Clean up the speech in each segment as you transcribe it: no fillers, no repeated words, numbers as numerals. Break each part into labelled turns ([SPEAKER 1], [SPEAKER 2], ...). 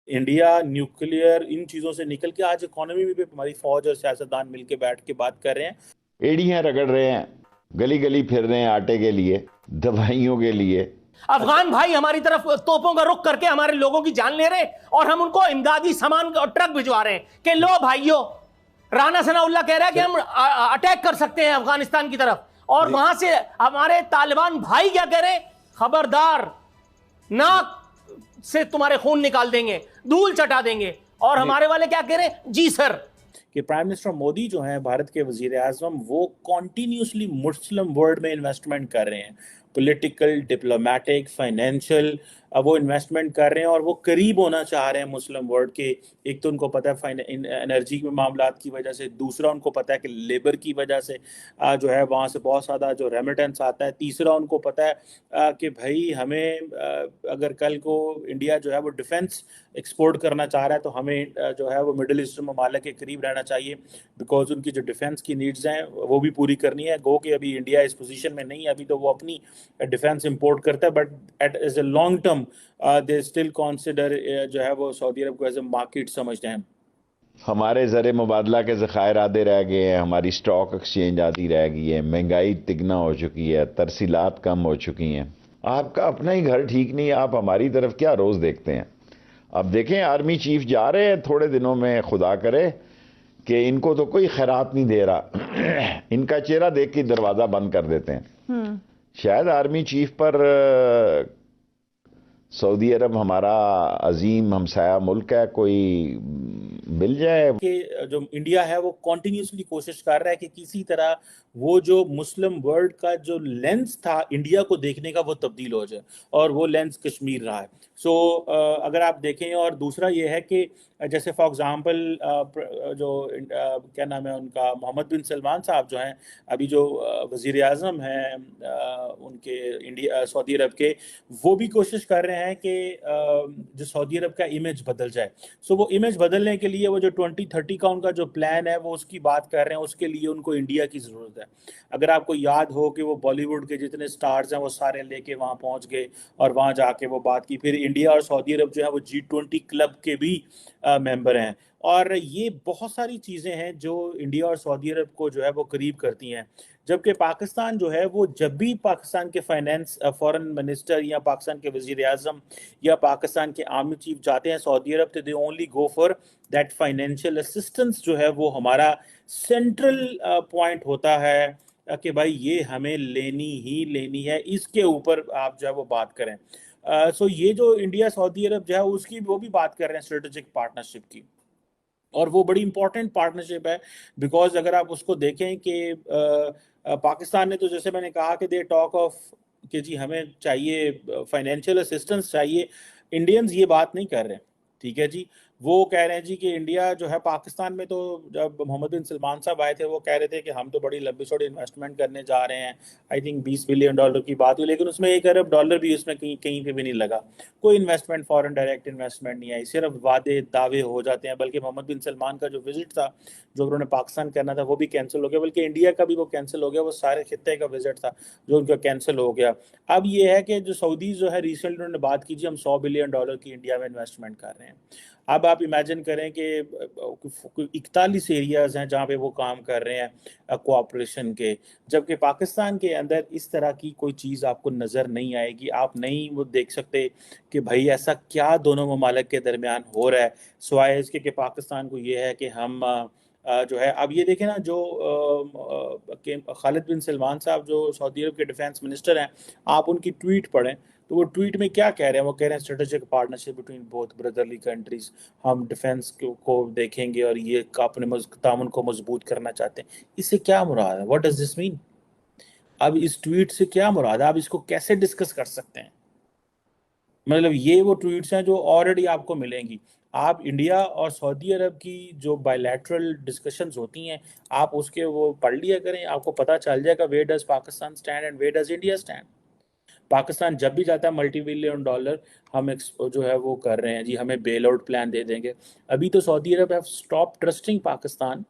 [SPEAKER 1] India nuclear ان چیزوں سے نکل کے آج اکانومی میں بھی ہماری فوج اور سیاستدان مل کے بیٹھ کے بات کر رہے ہیں.
[SPEAKER 2] ایڑیاں رگڑ رہے ہیں, گلی گلی پھر رہے ہیں آٹے کے لیے, دوائیوں کے لیے.
[SPEAKER 3] افغان بھائی ہماری طرف توپوں کا رخ کر کے ہمارے لوگوں کی جان لے رہے اور ہم ان کو امدادی سامان اور ٹرک بھجوا رہے ہیں کہ لو بھائیو. رانا ثناء اللہ کہہ رہا ہے کہ ہم اٹیک کر سکتے ہیں افغانستان کی طرف, اور وہاں سے ہمارے طالبان بھائی کیا کہہ رہے ہیں, خبردار ناک سے تمہارے خون نکال دیں گے, دھول چٹا دیں گے. اور ہمارے والے کیا کہہ رہے ہیں, جی سر.
[SPEAKER 1] کہ پرائم منسٹر مودی جو ہیں بھارت کے وزیر اعظم, وہ کنٹینیوسلی مسلم ورلڈ میں انویسٹمنٹ کر رہے ہیں, پولیٹیکل, ڈپلومیٹک, فائنینشیل, وہ انویسٹمنٹ کر رہے ہیں اور وہ قریب ہونا چاہ رہے ہیں مسلم ورلڈ کے. ایک تو ان کو پتہ ہے انرجی کے معاملات کی وجہ سے, دوسرا ان کو پتہ ہے کہ لیبر کی وجہ سے جو ہے وہاں سے بہت زیادہ جو ریمیٹنس آتا ہے, تیسرا ان کو پتہ ہے کہ بھائی ہمیں اگر کل کو انڈیا جو ہے وہ ڈیفنس ایکسپورٹ کرنا چاہ رہا ہے تو ہمیں جو ہے وہ مڈل ایسٹرن ممالک کے قریب رہنا چاہیے, بیکاز ان کی جو ڈیفنس کی نیڈز ہیں وہ بھی پوری کرنی ہے. گو کہ ابھی انڈیا اس پوزیشن میں نہیں ہے, ابھی تو وہ اپنی ڈیفنس امپورٹ کرتا ہے, but at as a long term they still consider جو ہے وہ سعودی عرب کو ایز اے مارکیٹ سمجھتے ہیں.
[SPEAKER 2] ہمارے زر مبادلہ کے ذخائر آدھے رہ گئے ہیں, ہماری سٹاک ایکسچینج آدھی رہ گئی ہے, مہنگائی تگنا ہو چکی ہے, ترسیلات کم ہو چکی ہیں. آپ کا اپنا ہی گھر ٹھیک نہیں ہے, آپ ہماری طرف کیا روز دیکھتے ہیں؟ اب دیکھیں آرمی چیف جا رہے ہیں تھوڑے دنوں میں, خدا کرے کہ ان کو تو کوئی خیرات نہیں دے رہا, ان کا چہرہ دیکھ کے دروازہ بند کر دیتے ہیں. شاید آرمی چیف پر سعودی عرب ہمارا عظیم ہمسایہ ملک ہے, کوئی مل جائے.
[SPEAKER 1] کہ جو انڈیا ہے وہ کنٹینیوسلی کوشش کر رہا ہے کہ کسی طرح وہ جو مسلم ورلڈ کا جو لینس تھا انڈیا کو دیکھنے کا وہ تبدیل ہو جائے, اور وہ لینس کشمیر رہا ہے. سو اگر آپ دیکھیں, اور دوسرا یہ ہے کہ جیسے فار ایگزامپل جو کیا نام ہے ان کا, محمد بن سلمان صاحب جو ہیں ابھی جو وزیر اعظم ہیں ان کے انڈیا سعودی عرب کے, وہ بھی کوشش کر رہے ہیں کہ جو سعودی عرب کا امیج بدل جائے. سو وہ امیج بدلنے کے لیے وہ جو 2030 کا ان کا جو پلان ہے وہ اس کی بات کر رہے ہیں, اس کے لیے ان کو انڈیا کی ضرورت ہے. اگر آپ کو یاد ہو کہ وہ بالی ووڈ کے جتنے سٹارز ہیں وہ سارے لے کے وہاں پہنچ گئے اور وہاں جا کے وہ بات کی. پھر انڈیا اور سعودی عرب جو ہے وہ G20 کلب کے بھی ممبر ہیں, اور یہ بہت ساری چیزیں ہیں جو انڈیا اور سعودی عرب کو جو ہے وہ قریب کرتی ہیں. جبکہ پاکستان جو ہے وہ جب بھی پاکستان کے فائنینس فورن منسٹر یا پاکستان کے وزیر اعظم یا پاکستان کے آرمی چیف جاتے ہیں سعودی عرب, تو they only go for that financial assistance, جو ہے وہ ہمارا سینٹرل پوائنٹ ہوتا ہے کہ بھائی یہ ہمیں لینی ہی لینی ہے, اس کے اوپر آپ جو ہے وہ بات کریں. سو یہ جو انڈیا سعودی عرب جو ہے اس کی وہ بھی بات کر رہے ہیں اسٹریٹجک پارٹنرشپ کی, اور وہ بڑی امپورٹنٹ پارٹنرشپ ہے. بیکاز اگر آپ اس کو دیکھیں کہ پاکستان نے تو جیسے میں نے کہا کہ دے ٹاک آف کہ جی ہمیں چاہیے فائنینشیل اسسٹنس چاہیے, انڈینز یہ بات نہیں کر رہے, ٹھیک ہے جی. وہ کہہ رہے ہیں جی کہ انڈیا جو ہے پاکستان میں, تو جب محمد بن سلمان صاحب آئے تھے وہ کہہ رہے تھے کہ ہم تو بڑی لمبی چوڑی انویسٹمنٹ کرنے جا رہے ہیں, آئی تھنک $20 بلین کی بات ہوئی, لیکن اس میں $1 ارب بھی اس میں کہیں پہ بھی نہیں لگا. کوئی انویسٹمنٹ فورن ڈائریکٹ انویسٹمنٹ نہیں آئی, صرف وعدے دعوے ہو جاتے ہیں. بلکہ محمد بن سلمان کا جو وزٹ تھا جو انہوں نے پاکستان کرنا تھا وہ بھی کینسل ہو گیا, بلکہ انڈیا کا بھی وہ کینسل ہو گیا, وہ سارے خطے کا وزٹ تھا جو ان کا کینسل ہو گیا. اب یہ ہے کہ جو سعودیز جو ہے ریسنٹلی انہوں نے بات کی جی ہم $100 بلین کی انڈیا میں انویسٹمنٹ کر رہے ہیں. اب آپ امیجن کریں کہ 41 ایریاز ہیں جہاں پہ وہ کام کر رہے ہیں کوآپریشن کے, جبکہ پاکستان کے اندر اس طرح کی کوئی چیز آپ کو نظر نہیں آئے گی. آپ نہیں وہ دیکھ سکتے کہ بھائی ایسا کیا دونوں ممالک کے درمیان ہو رہا ہے, سوائے اس کے کہ پاکستان کو یہ ہے کہ ہم جو ہے, اب یہ دیکھیں نا جو خالد بن سلمان صاحب جو سعودی عرب کے ڈیفنس منسٹر ہیں, آپ ان کی ٹویٹ پڑھیں تو وہ ٹویٹ میں کیا کہہ رہے ہیں, وہ کہہ رہے ہیں strategic partnership between both بردرلی countries, ہم ڈیفنس کو دیکھیں گے اور یہ اپنے تعاون کو مضبوط کرنا چاہتے ہیں. اس سے کیا مراد ہے, واٹ ڈز دس مین؟ اب اس ٹویٹ سے کیا مراد ہے, آپ اس کو کیسے ڈسکس کر سکتے ہیں؟ مطلب یہ وہ ٹویٹس ہیں جو آلریڈی آپ کو ملیں گی. آپ انڈیا اور سعودی عرب کی جو بائیلیٹرل ڈسکشنز ہوتی ہیں آپ اس کے وہ پڑھ لیا کریں, آپ کو پتہ چل جائے گا where does Pakistan stand and where does India stand. Pakistan جب بھی جاتا ہے $multi billion ہم جو ہے وہ کر رہے ہیں جی, ہمیں بیل آؤٹ پلان دے دیں گے. ابھی تو سعودی عرب ہیو اسٹاپ ٹرسٹنگ پاکستان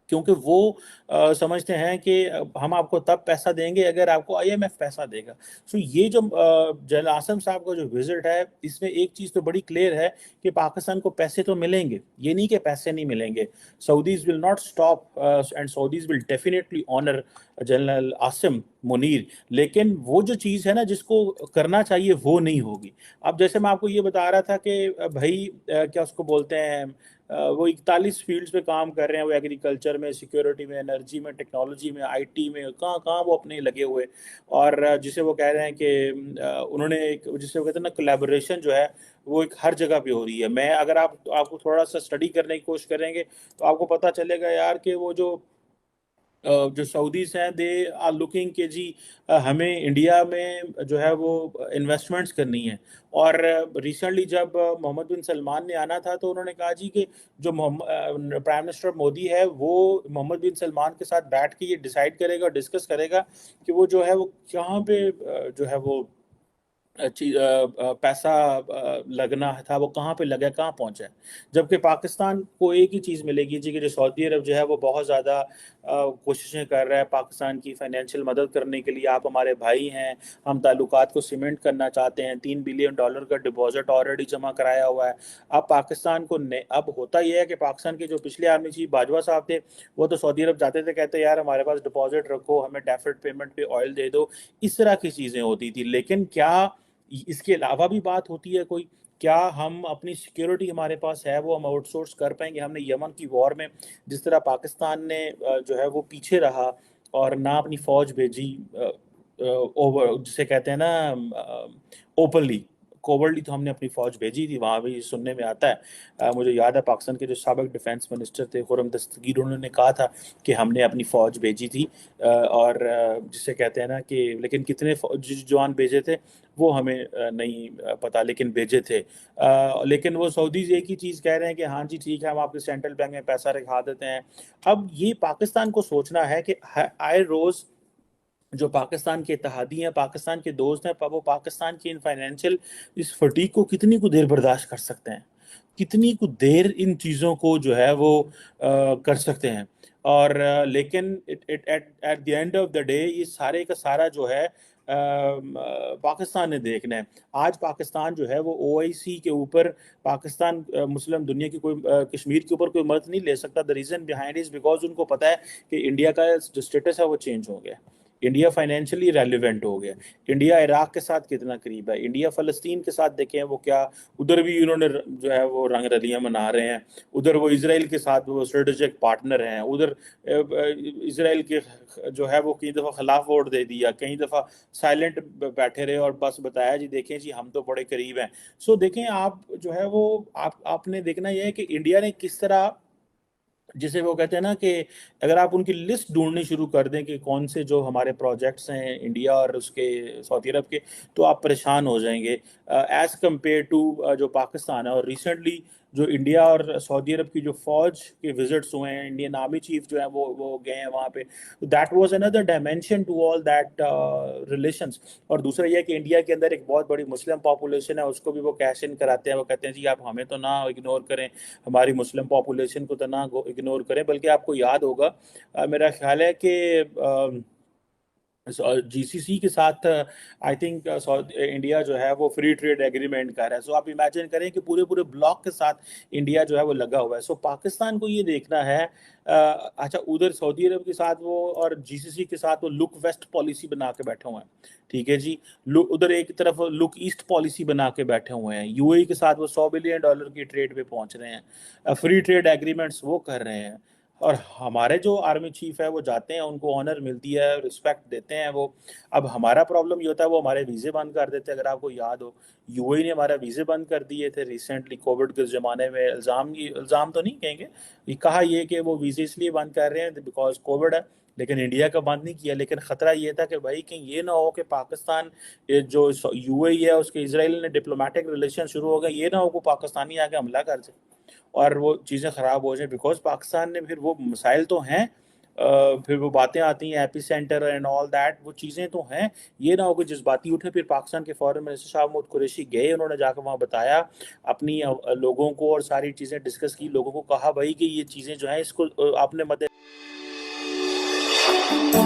[SPEAKER 1] क्योंकि वो समझते हैं कि हम आपको तब पैसा देंगे अगर आपको IMF पैसा देगा। सो ये जो जनरल आसिम साहब का जो विजिट है, इसमें एक चीज़ तो बड़ी क्लियर है कि पाकिस्तान को पैसे तो मिलेंगे, ये नहीं कि पैसे नहीं मिलेंगे। Saudis will not stop and Saudis will definitely honour general Asim Munir, लेकिन वो जो चीज़ है ना जिसको करना चाहिए वो नहीं होगी। अब जैसे मैं आपको ये बता रहा था कि भाई क्या उसको बोलते हैं, वो 41 फील्ड्स पे काम कर रहे हैं, वो एग्रीकल्चर में, सिक्योरिटी में, एनर्जी में, टेक्नोलॉजी में, IT में, कहाँ कहाँ वो अपने लगे हुए। और जिसे वो कह रहे हैं कि उन्होंने एक, जिसे वो कहते हैं ना, कोलैबोरेशन जो है वो एक हर जगह पे हो रही है। मैं अगर आपको थोड़ा सा स्टडी करने की कोशिश करेंगे तो आपको पता चलेगा यार कि वो जो सऊदीज हैं, दे आर लुकिंग कि जी हमें इंडिया में जो है वो इन्वेस्टमेंट्स करनी है। और रिसेंटली जब मोहम्मद बिन सलमान ने आना था तो उन्होंने कहा जी कि जो प्राइम मिनिस्टर मोदी है वो मोहम्मद बिन सलमान के साथ बैठ के ये डिसाइड करेगा, डिस्कस करेगा कि वो जो है वो कहाँ पे जो है वो पैसा लगना था वो कहाँ पे लगा, कहाँ पहुंचा है। जबकि पाकिस्तान को एक ही चीज़ मिलेगी जी कि जो सऊदी अरब जो है वो बहुत ज़्यादा कोशिशें कर रहा है पाकिस्तान की फाइनेंशियल मदद करने के लिए। आप हमारे भाई हैं, हम ताल्लुकात को सीमेंट करना चाहते हैं, $3 बिलियन का डिपॉजिट ऑलरेडी जमा कराया हुआ है। अब पाकिस्तान को अब होता यह है कि पाकिस्तान के जो पिछले आर्मी चीफ बाजवा साहब थे वो तो सऊदी अरब जाते थे, कहते यार हमारे पास डिपॉजिट रखो, हमें डेफर्ड पेमेंट पे ऑयल दे दो, इस तरह की चीज़ें होती थी। लेकिन क्या इसके अलावा भी बात होती है कोई? क्या हम अपनी सिक्योरिटी हमारे पास है वो हम आउटसोर्स कर पाएंगे? हमने यमन की वॉर में जिस तरह पाकिस्तान ने जो है वो पीछे रहा और ना अपनी फौज भेजी, ओवर जिसे कहते हैं ना ओपनली, कोवर्डली तो हमने अपनी फौज भेजी थी, वहाँ भी सुनने में आता है। मुझे याद है पाकिस्तान के जो साबिक डिफेंस मिनिस्टर थे खुर्रम दस्तगीर, उन्होंने कहा था कि हमने अपनी फौज भेजी थी, और जिसे कहते हैं ना कि लेकिन कितने जवान भेजे थे वो हमें नहीं पता, लेकिन भेजे थे। लेकिन वो सऊदीज एक ही चीज़ कह रहे हैं कि हाँ जी ठीक है, हम आपके सेंट्रल बैंक में पैसा रखा देते हैं। अब ये पाकिस्तान को सोचना है कि आए रोज़ जो पाकिस्तान के इत्तेहादी हैं, पाकिस्तान के दोस्त हैं, वो पाकिस्तान की इन फाइनेंशियल इस फटीग को कितनी को देर बर्दाश्त कर सकते हैं, कितनी को देर इन चीज़ों को जो है वो कर सकते हैं। और लेकिन at the end of the day ये सारे का सारा जो है पाकिस्तान ने देखना है। आज पाकिस्तान जो है वो OIC के ऊपर, पाकिस्तान मुस्लिम दुनिया की कोई कश्मीर के ऊपर कोई मदद नहीं ले सकता। The reason behind is because उनको पता है कि इंडिया का जो स्टेटस है वो चेंज हो गया, इंडिया फाइनेंशियली रेलिवेंट हो गया, इंडिया इराक के साथ कितना करीब है, इंडिया फ़लस्तीन के साथ देखें वो क्या, उधर भी उन्होंने जो है वो रंग रलियाँ मना रहे हैं, उधर वो इसराइल के साथ वो स्ट्रेटेजिक पार्टनर हैं, उधर इसराइल के जो है वो कई दफ़ा खिलाफ वोट दे दिया, कई दफ़ा साइलेंट बैठे रहे और बस बताया जी देखें जी हम तो बड़े करीब हैं। सो देखें आप जो है वो आपने देखना यह है कि इंडिया ने किस तरह, जिसे वो कहते हैं ना कि अगर आप उनकी लिस्ट ढूंढनी शुरू कर दें कि कौन से जो हमारे प्रोजेक्ट्स हैं इंडिया और उसके सऊदी अरब के, तो आप परेशान हो जाएंगे एज कम्पेयर टू जो पाकिस्तान है। और रिसेंटली जो इंडिया और सऊदी अरब की जो फौज के विजिट्स हुए हैं, इंडियन आर्मी चीफ जो है वो गए हैं वहाँ पे, that was another dimension to all that relations. और दूसरा यह कि इंडिया के अंदर एक बहुत बड़ी मुस्लिम पॉपुलेशन है, उसको भी वो कैश इन कराते हैं, वो कहते हैं जी आप हमें तो ना इग्नोर करें, हमारी मुस्लिम पॉपुलेशन को तो ना इग्नोर करें। बल्कि आपको याद होगा मेरा ख्याल है कि GCC के साथ आई थिंक इंडिया जो है वो फ्री ट्रेड एग्रीमेंट कर रहा है। सो आप इमेजिन करें कि पूरे पूरे ब्लॉक के साथ इंडिया जो है वो लगा हुआ है। सो पाकिस्तान को ये देखना है, अच्छा उधर सऊदी अरब के साथ वो और GCC के साथ वो लुक वेस्ट पॉलिसी बना के बैठे हुए हैं, ठीक है जी, उधर एक तरफ लुक ईस्ट पॉलिसी बना के बैठे हुए हैं, UAE के साथ वो $100 बिलियन की ट्रेड पे पहुंच रहे हैं, फ्री ट्रेड एग्रीमेंट्स वो कर रहे हैं। और हमारे जो आर्मी चीफ है वो जाते हैं, उनको ऑनर मिलती है, रिस्पेक्ट देते हैं वो। अब हमारा प्रॉब्लम ये होता है वो हमारे वीज़े बंद कर देते हैं। अगर आपको याद हो UAE ने हमारा वीज़े बंद कर दिए थे रिसेंटली कोविड के ज़माने में। इल्ज़ाम तो नहीं कहेंगे, ये कहा ये कि वो वीज़े इसलिए बंद कर रहे हैं बिकॉज कोविड है, लेकिन इंडिया का बंद नहीं किया। लेकिन ख़तरा ये था कि भाई कहीं ये ना हो कि पाकिस्तान जो UAE है उसके इसराइल ने डिप्लोमेटिक रिलेशन शुरू हो गए, ये ना हो कि पाकिस्तानी आके हमला कर जाए और वो चीज़ें ख़राब हो जाए। बिकॉज पाकिस्तान ने फिर वो मसाइल तो हैं, फिर वो बातें आती हैं AP centre and all that, वो चीज़ें तो हैं, ये ना हो कि जज्बाती उठे। फिर पाकिस्तान के फॉरेन मिनिस्टर शाह महमूद कुरैशी गए, उन्होंने जाकर वहाँ बताया अपनी लोगों को और सारी चीज़ें डिस्कस की, लोगों को कहा भाई कि ये चीज़ें जो हैं इसको आपने मद्दे
[SPEAKER 3] ہے.